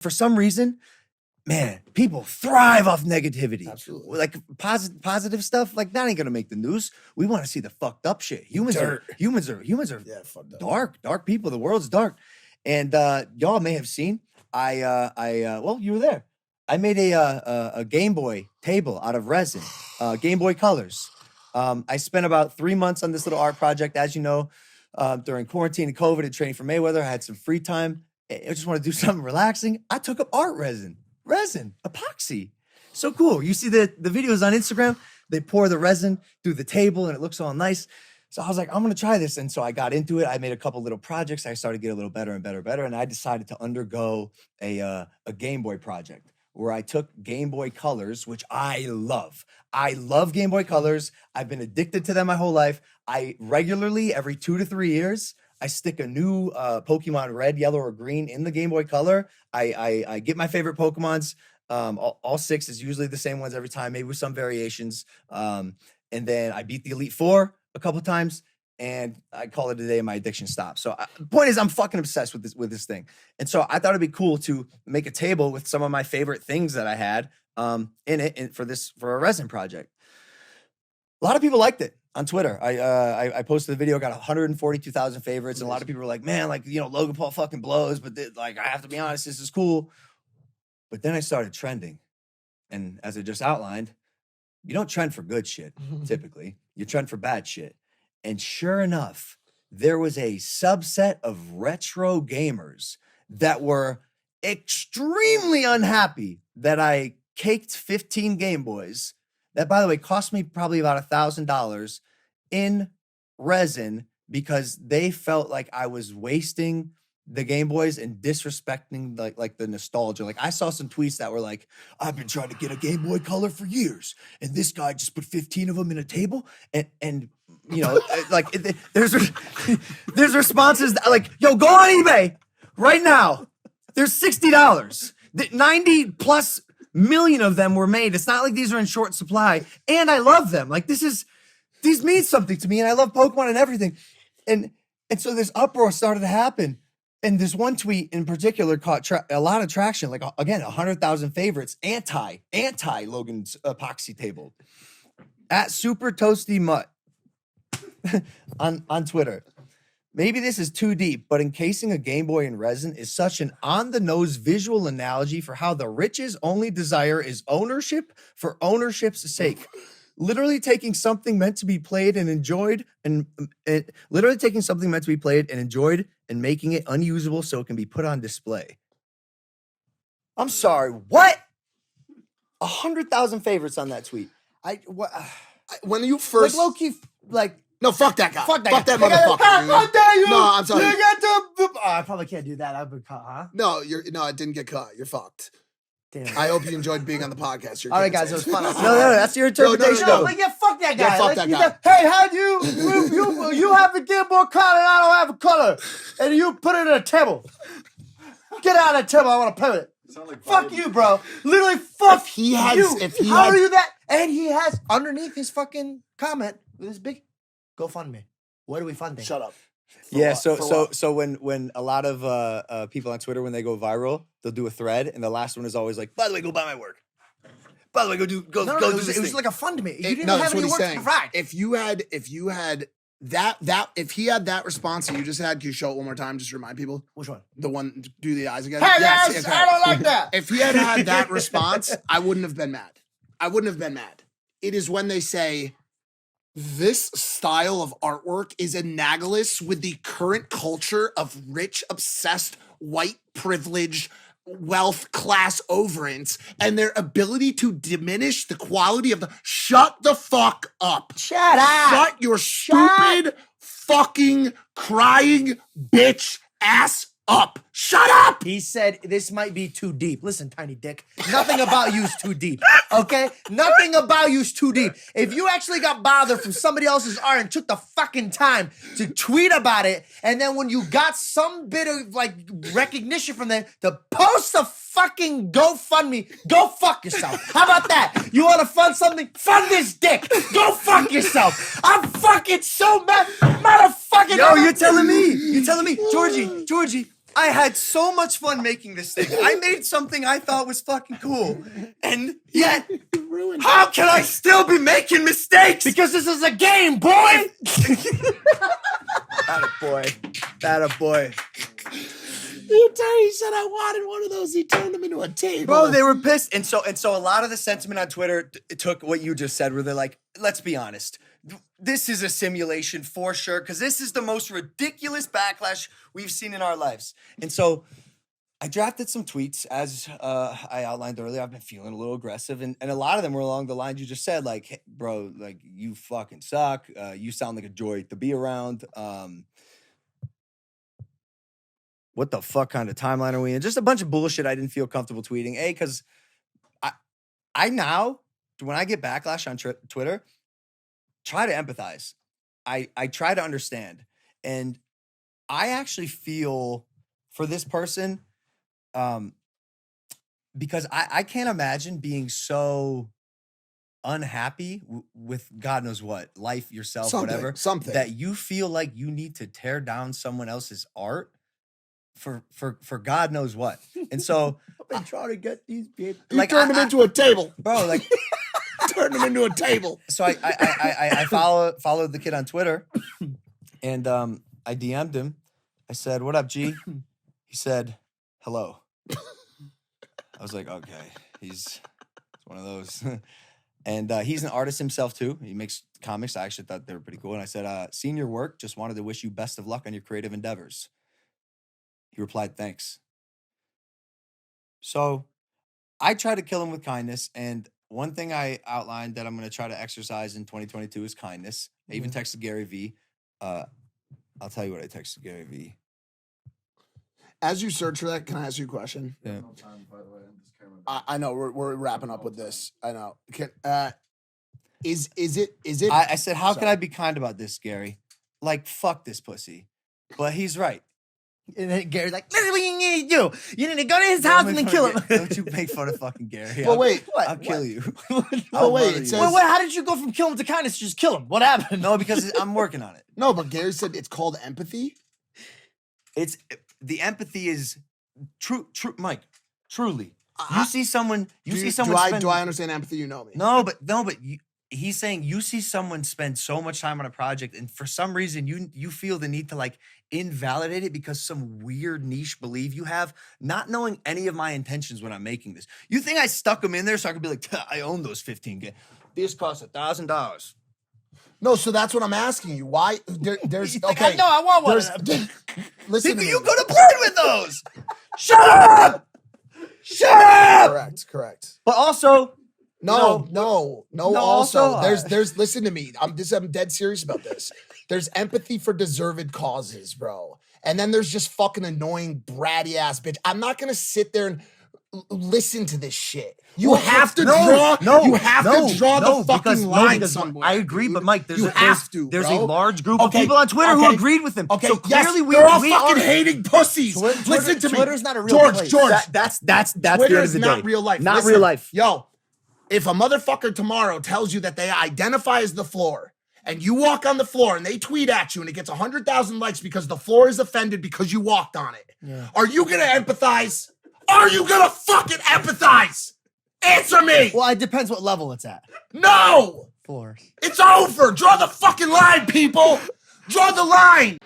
for some reason, man, people thrive off negativity. Absolutely. Like positive stuff, like that ain't gonna make the news. We want to see the fucked up shit. Humans are fucked up. dark people. The world's dark. And y'all may have seen, well, you were there. I made a Game Boy table out of resin, Game Boy Colors. I spent about 3 months on this little art project. As you know, during quarantine and COVID and training for Mayweather, I had some free time. I just want to do something relaxing. I took up art resin, epoxy. So cool. You see the videos on Instagram, they pour the resin through the table and it looks all nice. So I was like, I'm going to try this. And so I got into it. I made a couple little projects. I started to get a little better and better. And I decided to undergo a Game Boy project where I took Game Boy Colors, which I love. I love Game Boy Colors. I've been addicted to them my whole life. I regularly, every 2 to 3 years, I stick a new Pokemon red, yellow, or green in the Game Boy Color. I get my favorite Pokemons. All 6 is usually the same ones every time, maybe with some variations. And then I beat the Elite Four a couple times, and I call it a day and my addiction stops. So the point is, I'm fucking obsessed with this thing. And so I thought it'd be cool to make a table with some of my favorite things that I had in it for a resin project. A lot of people liked it on Twitter. I posted the video, got 142,000 favorites, and a lot of people were like, man, like, Logan Paul fucking blows, but like, I have to be honest, this is cool. But then I started trending. And as I just outlined, you don't trend for good shit, typically. You trend for bad shit. And sure enough, there was a subset of retro gamers that were extremely unhappy that I caked 15 Game Boys that, by the way, cost me probably about $1,000 in resin because they felt like I was wasting the Game Boys and disrespecting like the nostalgia. Like I saw some tweets that were like, I've been trying to get a Game Boy Color for years, and this guy just put 15 of them in a table, and like there's responses that, like, yo, go on eBay right now. There's $60. 90 plus million of them were made. It's not like these are in short supply, and I love them. Like these mean something to me, and I love Pokemon and everything. And so this uproar started to happen. And this one tweet in particular caught a lot of traction, like, again, 100,000 favorites, anti Logan's epoxy table. At Super Toasty Mutt on Twitter. Maybe this is too deep, but encasing a Game Boy in resin is such an on-the-nose visual analogy for how the rich's only desire is ownership for ownership's sake. Literally taking something meant to be played and enjoyed and making it unusable so it can be put on display. I'm sorry, what? 100,000 favorites on that tweet. When you first, like, low-key, like, no, fuck that guy. Fuck that motherfucker. How dare you? No, I'm sorry. I probably can't do that. I've been caught, huh? No, I didn't get caught. You're fucked. Damn. I hope you enjoyed being on the podcast. All right, guys, it was fun. No, that's your interpretation. No. Like, yeah, fuck that guy. Yeah, fuck that guy. Hey, how'd you have a Game Boy Color and I don't have a color, and you put it in a table. Get out of the table. I want to play with it. Like fuck you, bro. Literally, fuck you. How are you that? And he has underneath his fucking comment with his big GoFundMe. What are we funding? Shut up. Yeah, so when a lot of people on Twitter, when they go viral, they'll do a thread, and the last one is always like, by the way, go buy my work. By the way, go do this thing. It was like a fund me. You didn't have any work to provide. If he had that response that you just had, can you show it one more time? Just remind people. Which one? The one, do the eyes again. Hey, yes, I don't like that. If he had that response, I wouldn't have been mad. It is when they say, this style of artwork is analogous with the current culture of rich, obsessed, white, privileged, wealth class overants and their ability to diminish the quality of the... Shut the fuck up. Shut up. Shut your stupid fucking crying bitch ass up. Shut up. He said this might be too deep. Listen, tiny dick. Nothing about you is too deep. Okay? Nothing about you is too deep. If you actually got bothered from somebody else's art and took the fucking time to tweet about it, and then when you got some bit of like recognition from them to post a fucking GoFundMe, go fuck yourself. How about that? You want to fund something? Fund this dick. Go fuck yourself. I'm fucking so mad. Motherfucking... Yo, you're telling me. Georgie. I had so much fun making this thing. I made something I thought was fucking cool. And yet, how can I still be making mistakes? Because this is a game, boy! That a boy. The attorney said I wanted one of those. He turned them into a table. Bro, they were pissed. And so a lot of the sentiment on Twitter took what you just said, where they're like, let's be honest. This is a simulation for sure, because this is the most ridiculous backlash we've seen in our lives. And so I drafted some tweets, as I outlined earlier. I've been feeling a little aggressive, and a lot of them were along the lines you just said, like, hey, bro, like, you fucking suck. You sound like a joy to be around. What the fuck kind of timeline are we in? Just a bunch of bullshit I didn't feel comfortable tweeting. Because I now, when I get backlash on Twitter, try to empathize. I try to understand. And I actually feel for this person, because I can't imagine being so unhappy with God knows what, life, yourself, whatever, that you feel like you need to tear down someone else's art for God knows what. And so I've been trying to get these people. You like, turned them into a table. Bro, like turned them into a table. So I followed the kid on Twitter, and I DM'd him. I said, "What up, G?" He said, "Hello." I was like, "Okay, he's one of those." And he's an artist himself too. He makes comics. I actually thought they were pretty cool. And I said, "Seen your work. Just wanted to wish you best of luck on your creative endeavors." He replied, "Thanks." So I tried to kill him with kindness, and one thing I outlined that I'm going to try to exercise in 2022 is kindness. I even texted Gary V. I'll tell you what I texted Gary V. As you search for that, can I ask you a question? Yeah. I know we're wrapping up with this. I know. Is it? I said, how can I be kind about this, Gary? Like, fuck this pussy. But he's right. And then Gary's like, listen, what you need to do. You need to go to his house and then kill him. Don't you make fun of fucking Gary. Well, wait. I'll kill you. Oh, wait. It says, wait, how did you go from kill him to kindness to just kill him? What happened? No, because I'm working on it. No, but Gary said it's called empathy. It's the empathy is true, Mike. Truly, you see someone. Do I understand empathy? You know me. No, but he's saying you see someone spend so much time on a project, and for some reason you feel the need to like invalidate it because some weird niche belief you have, not knowing any of my intentions when I'm making this. You think I stuck them in there so I could be like, I own those 15K. These cost $1,000. No, so that's what I'm asking you. Why? There's okay. No, I want one of them. Listen to me. You could have played with those. Shut up! Shut up! Correct. But also, No. Also, there's there's. Listen to me. I'm dead serious about this. There's empathy for deserved causes, bro. And then there's just fucking annoying bratty ass bitch. I'm not gonna sit there and listen to this shit. You have to draw. You have to draw the fucking line somewhere. I agree, but Mike, there's bro. a large group of people on Twitter who agreed with him. Okay, so clearly they're all fucking hating pussies. Listen to me. Twitter's not a real place. George. That's Twitter the end of is the not day. real life. Not Listen, real life. Yo, if a motherfucker tomorrow tells you that they identify as the floor, and you walk on the floor and they tweet at you and it gets 100,000 likes because the floor is offended because you walked on it, are you gonna empathize? Are you gonna fucking empathize? Answer me! Well, it depends what level it's at. No! Floors. It's over! Draw the fucking line, people! Draw the line!